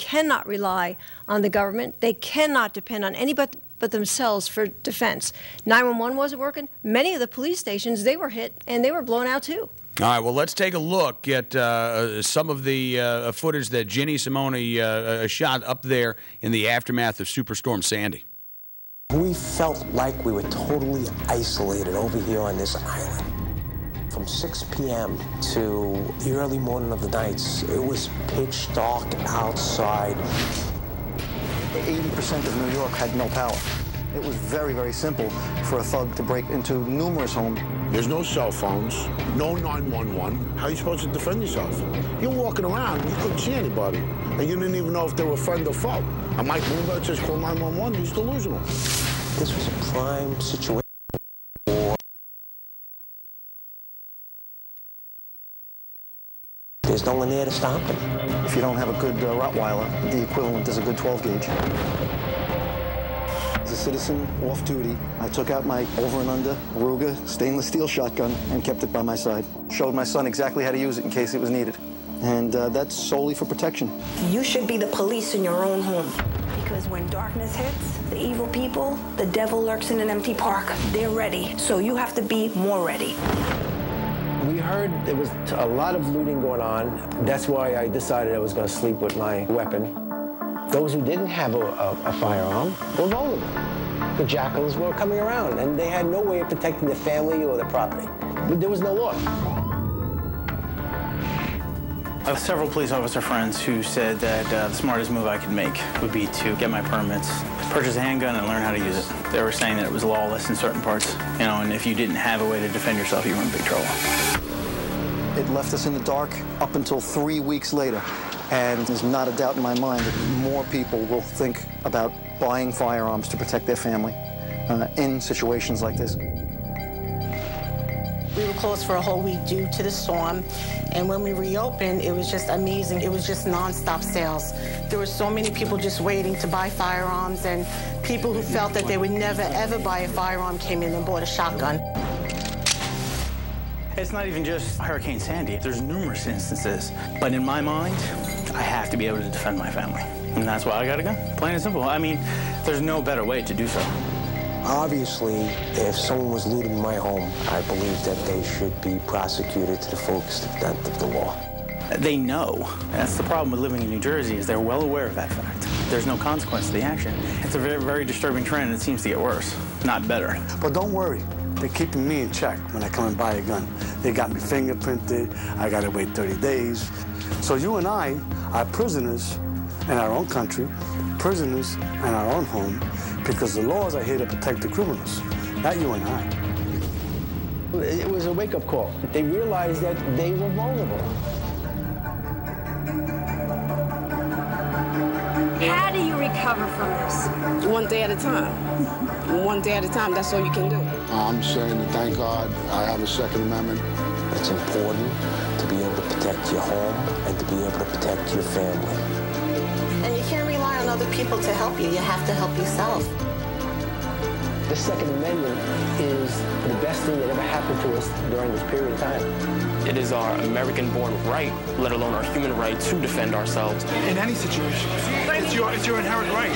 cannot rely on the government. They cannot depend on anybody but themselves for defense. 911 wasn't working. Many of the police stations, they were hit and they were blown out too. All right, well, let's take a look at some of the footage that Ginny Simone shot up there in the aftermath of Superstorm Sandy. We felt like we were totally isolated over here on this island. From 6 p.m. to the early morning of the nights, it was pitch dark outside. 80% of New York had no power. It was very, very simple for a thug to break into numerous homes. There's no cell phones, no 911. How are you supposed to defend yourself? You're walking around, you couldn't see anybody, and you didn't even know if they were friend or foe. And Mike Bloomberg just called 911, he's delusional. This was a prime situation. There's no one there to stop him. If you don't have a good Rottweiler, the equivalent is a good 12 gauge. As a citizen off duty, I took out my over and under Ruger stainless steel shotgun and kept it by my side. Showed my son exactly how to use it in case it was needed. And that's solely for protection. You should be the police in your own home. Because when darkness hits, the evil people, the devil lurks in an empty park. They're ready, so you have to be more ready. We heard there was a lot of looting going on. That's why I decided I was going to sleep with my weapon. Those who didn't have a firearm were vulnerable. The jackals were coming around, and they had no way of protecting their family or their property. But there was no law. I have several police officer friends who said that the smartest move I could make would be to get my permits, purchase a handgun, and learn how to use it. They were saying that it was lawless in certain parts, you know, and if you didn't have a way to defend yourself, you were in big trouble. It left us in the dark up until 3 weeks later. And there's not a doubt in my mind that more people will think about buying firearms to protect their family in situations like this. We were closed for a whole week due to the storm, and when we reopened, it was just amazing. It was just nonstop sales. There were so many people just waiting to buy firearms, and people who felt that they would never, ever buy a firearm came in and bought a shotgun. It's not even just Hurricane Sandy. There's numerous instances. But in my mind, I have to be able to defend my family. And that's why I got a gun, plain and simple. I mean, there's no better way to do so. Obviously, if someone was looting my home, I believe that they should be prosecuted to the full extent of the law. They know. That's the problem with living in New Jersey, is they're well aware of that fact. There's no consequence to the action. It's a very, very disturbing trend. It seems to get worse, not better. But don't worry. They're keeping me in check when I come and buy a gun. They got me fingerprinted. I got to wait 30 days. So you and I are prisoners in our own country, prisoners in our own home, because the laws are here to protect the criminals, not you and I. It was a wake-up call. They realized that they were vulnerable. How do you recover from this? One day at a time. One day at a time, that's all you can do. I'm saying that thank God I have a Second Amendment. It's important to be able to protect your home and to be able to protect your family. And you can't rely on other people to help you. You have to help yourself. The Second Amendment is the best thing that ever happened to us during this period of time. It is our American-born right, let alone our human right, to defend ourselves. In any situation, it's your inherent right.